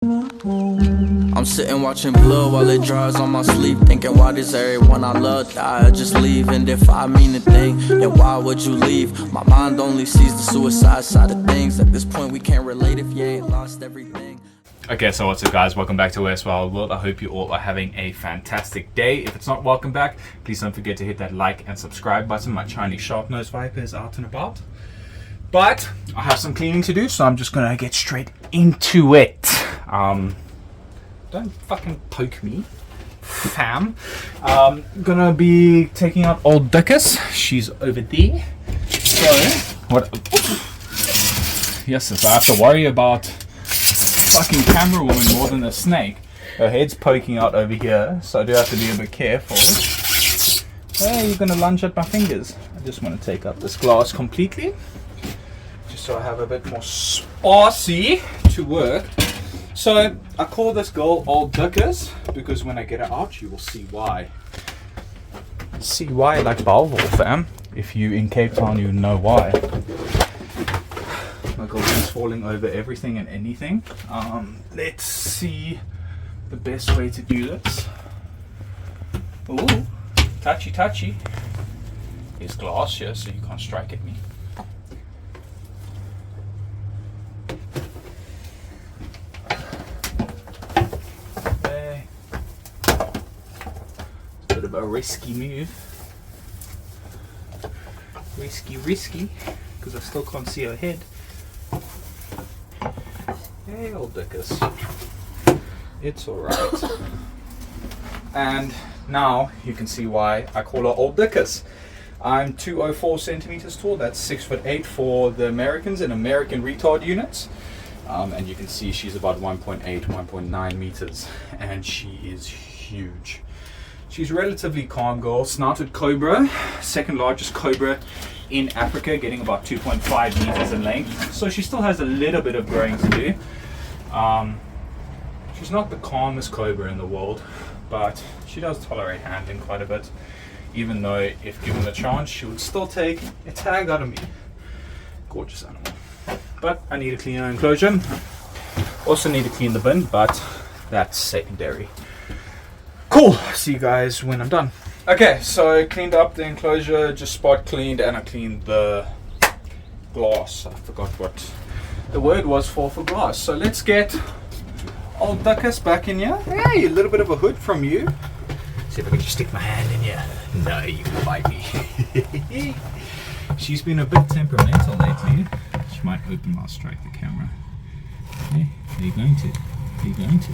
I'm sitting watching blood while it dries on my sleeve, thinking why does everyone I love die or just leave? And if I mean a thing, then why would you leave? My mind only sees the suicide side of things. At this point we can't relate if you ain't lost everything. Okay, so what's up guys, welcome back to Where's Wild World. I hope you all are having a fantastic day. If it's not welcome back, please don't forget to hit that like and subscribe button. My Chinese sharp-nosed viper is out and about. But I have some cleaning to do, so I'm just gonna get straight into it. Don't fucking poke me, fam. Gonna be taking out old Dickus. She's over there. So, what? Yes, so I have to worry about fucking camera woman more than a snake. Her head's poking out over here, so I do have to be a bit careful. Hey, you're gonna lunge at my fingers. I just want to take up this glass completely, just so I have a bit more sparsy to work. So I call this girl Old Dickus because when I get her out, you will see why. See why, like Balvol, fam. If you in Cape Town, you know why. My girlfriend's falling over everything and anything. Let's see the best way to do this. Ooh, touchy touchy. There's glass here, so you can't strike at me. Okay. It's a bit of a risky move. Risky, because I still can't see her head. Hey, old Dickus. It's alright. And now you can see why I call her Old Dickus. I'm 204 centimeters tall. That's 6'8" for the Americans in American retard units. And you can see she's about 1.8, 1.9 meters. And she is huge. She's a relatively calm girl. Snouted cobra, second largest cobra in Africa, getting about 2.5 meters in length. So she still has a little bit of growing to do. She's not the calmest cobra in the world, but she does tolerate handling quite a bit, even though if given the chance she would still take a tag out of me. Gorgeous animal. But I need to clean her enclosure. Also need to clean the bin, but that's secondary. Cool, see you guys when I'm done. Okay, so I cleaned up the enclosure, just spot cleaned, and I cleaned the glass. I forgot what the word was for glass. So let's get old Dickus back in here. Hey, a little bit of a hood from you. See if I can just stick my hand in here. No, you can bite me. She's been a bit temperamental lately. She might open mouth strike the camera. Hey, are you going to? Are you going to?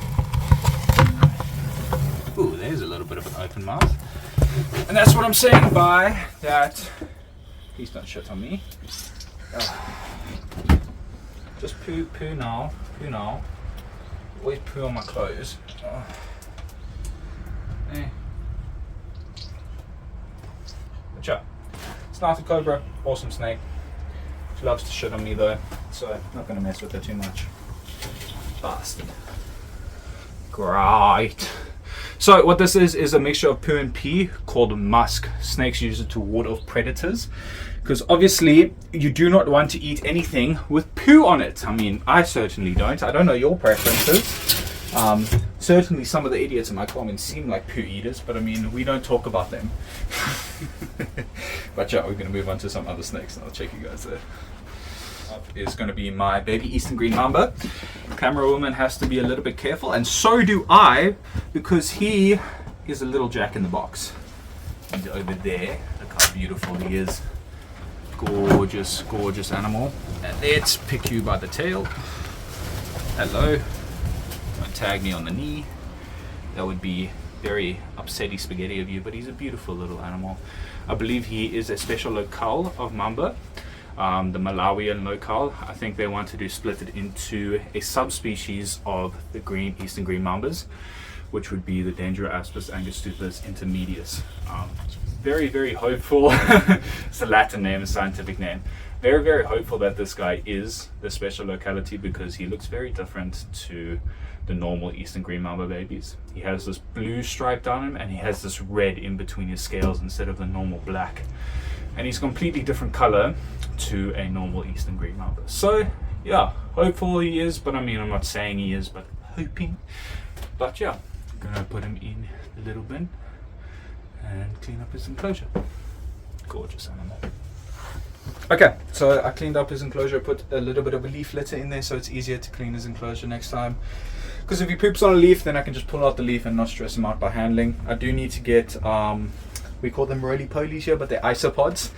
Ooh, there's a little bit of an open mouth. And that's what I'm saying by that. Please don't shit on me. Just poo now. Poo now. Always poo on my clothes. Hey. Watch out. Snouted cobra, awesome snake. She loves to shit on me though, so I'm not going to mess with her too much. Bastard. Great. So what this is a mixture of poo and pee called musk. Snakes use it to ward off predators, because obviously you do not want to eat anything with poo on it. I mean, I certainly don't. I don't know your preferences. Certainly some of the idiots in my comments seem like poo eaters, but I mean, we don't talk about them. But yeah, we're going to move on to some other snakes and I'll check you guys there. Up is going to be my baby Eastern Green Mamba. Camera woman has to be a little bit careful, and so do I, because he is a little jack in the box. He's over there. Look how beautiful he is. Gorgeous, gorgeous animal. And let's pick you by the tail. Hello. Don't tag me on the knee. That would be very upsetty spaghetti of you, but he's a beautiful little animal. I believe he is a special locale of Mamba. The Malawian locale. I think they wanted to split it into a subspecies of the Eastern Green Mambas, which would be the Dendroaspis angustupus intermedius. Very, very hopeful. It's the Latin name, a scientific name. Very, very hopeful that this guy is the special locality, because he looks very different to the normal Eastern Green Mamba babies. He has this blue stripe down him, and he has this red in between his scales instead of the normal black. And he's a completely different color to a normal Eastern Green Mamba. So yeah, hopeful he is, but I mean, I'm not saying he is, but hoping. But yeah, I'm gonna put him in the little bin and clean up his enclosure. Gorgeous animal. Okay, so I cleaned up his enclosure, put a little bit of a leaf litter in there so it's easier to clean his enclosure next time. Because if he poops on a leaf, then I can just pull out the leaf and not stress him out by handling. I do need to get, we call them roly-polies here, but they're isopods.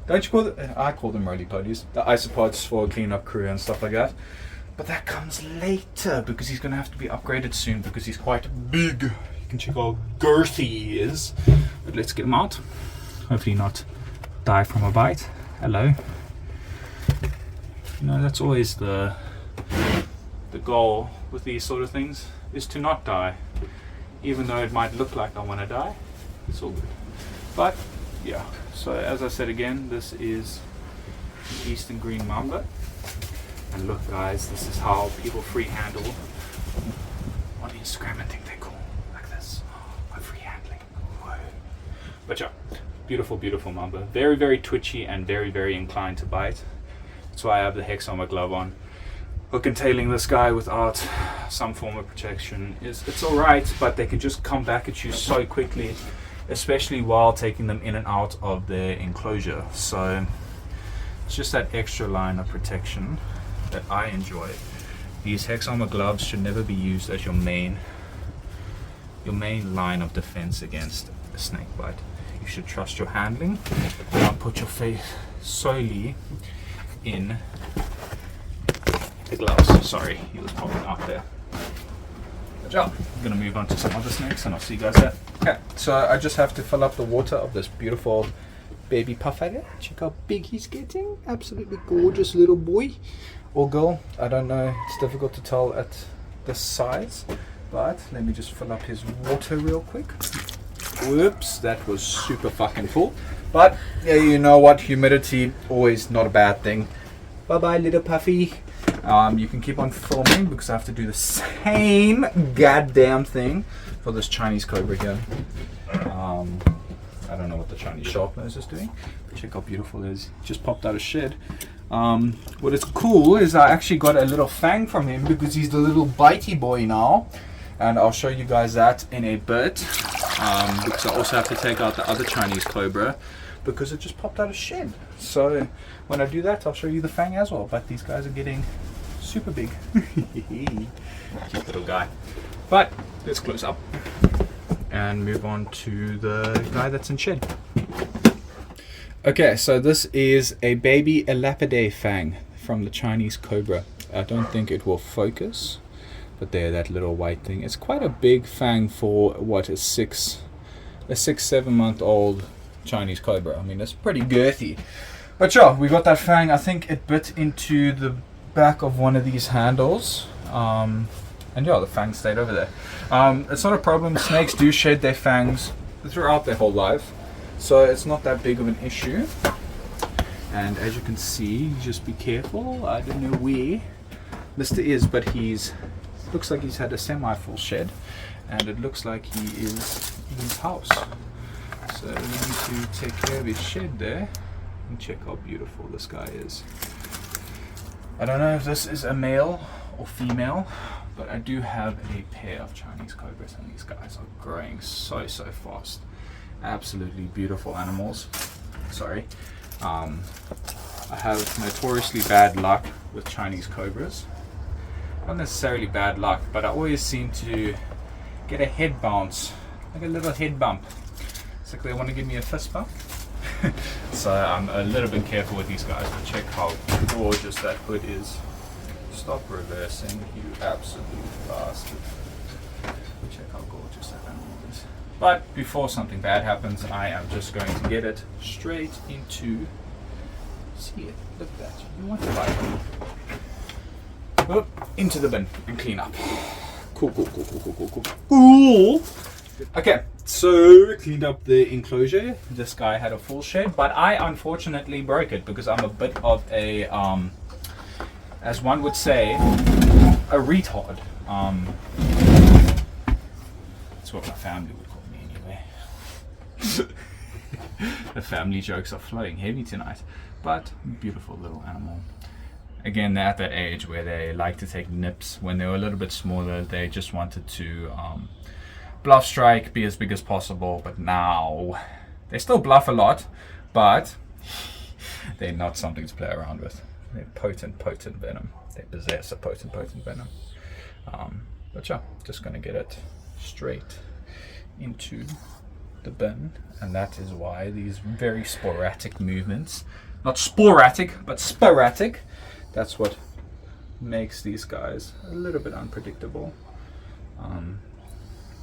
Don't you call them? I call them roly-polies. The isopods for cleanup crew and stuff like that. But that comes later because he's going to have to be upgraded soon because he's quite big. You can check how girthy he is. But let's get him out. Hopefully not die from a bite. Hello. You know, that's always the goal with these sort of things, is to not die. Even though it might look like I want to die, it's all good. But yeah, so as I said again, this is the Eastern Green Mamba. And look guys, this is how people free handle on Instagram and think they're cool, like this. Oh, free handling. Whoa. But yeah, beautiful, beautiful mamba. Very, very twitchy and very, very inclined to bite. That's why I have the hex on my glove on. Hook and tailing this guy without some form of protection it's alright, but they can just come back at you so quickly, especially while taking them in and out of their enclosure. So it's just that extra line of protection that I enjoy. These hex armor gloves should never be used as your main line of defense against a snake bite. You should trust your handling and not put your faith solely in the gloves. Sorry, he was popping out there. Good job. I'm gonna move on to some other snakes and I'll see you guys there. Okay, so I just have to fill up the water of this beautiful baby puffer. Check how big he's getting. Absolutely gorgeous little boy or girl. I don't know, it's difficult to tell at this size, but let me just fill up his water real quick. Whoops, that was super fucking full. But yeah, you know what, humidity always not a bad thing. Bye bye little puffy. You can keep on filming because I have to do the same goddamn thing for this Chinese cobra here. I don't know what the Chinese sharp nose is doing. Check how beautiful it is. Just popped out of shed. What is cool is I actually got a little fang from him because he's the little bitey boy now. And I'll show you guys that in a bit. Because I also have to take out the other Chinese cobra because it just popped out of shed. So when I do that, I'll show you the fang as well. But these guys are getting super big. Cute little guy. But let's close up and move on to the guy that's in shed. Okay, so this is a baby Elapidae fang from the Chinese cobra. I don't think it will focus, but there, that little white thing. It's quite a big fang for what, a 6-7 month old Chinese cobra. I mean, it's pretty girthy. But yeah, we got that fang. I think it bit into the back of one of these handles. And yeah, the fang stayed over there. It's not a problem. Snakes do shed their fangs throughout their whole life, so it's not that big of an issue. And as you can see, just be careful. I don't know where Mr. is, but looks like he's had a semi-full shed, and it looks like he is in his house. So we need to take care of his shed there and check how beautiful this guy is. I don't know if this is a male or female, but I do have a pair of Chinese cobras, and these guys are growing so fast. Absolutely beautiful animals. Sorry. I have notoriously bad luck with Chinese cobras. Not necessarily bad luck, but I always seem to get a head bounce, like a little head bump. It's like they want to give me a fist bump. So I'm a little bit careful with these guys, but check how gorgeous that hood is. Stop reversing, you absolute bastard. Check how gorgeous that animal is. But before something bad happens, I am just going to get it straight into, see it, look at that, you want to bite it. Up, into the bin and clean up. Cool. Okay, so cleaned up the enclosure. This guy had a full shed, but I unfortunately broke it because I'm a bit of a, as one would say, a retard. That's what my family would call me anyway. The family jokes are flowing heavy tonight, but beautiful little animal. again, they're at that age where they like to take nips. When they were a little bit smaller, they just wanted to bluff strike, be as big as possible. But now they still bluff a lot, but they're not something to play around with. They're potent venom. They possess a potent venom. But yeah, just gonna get it straight into the bin, and that is why these very sporadic movements, not sporadic but sporadic, that's what makes these guys a little bit unpredictable.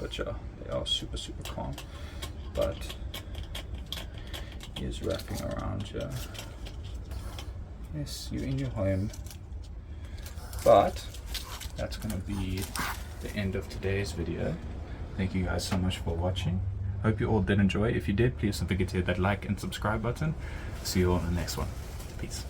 But yeah, they are super calm. But he is wrapping around you. Yes, you're in your home. But that's gonna be the end of today's video. Thank you guys so much for watching. Hope you all did enjoy. If you did, please don't forget to hit that like and subscribe button. See you all in the next one. Peace.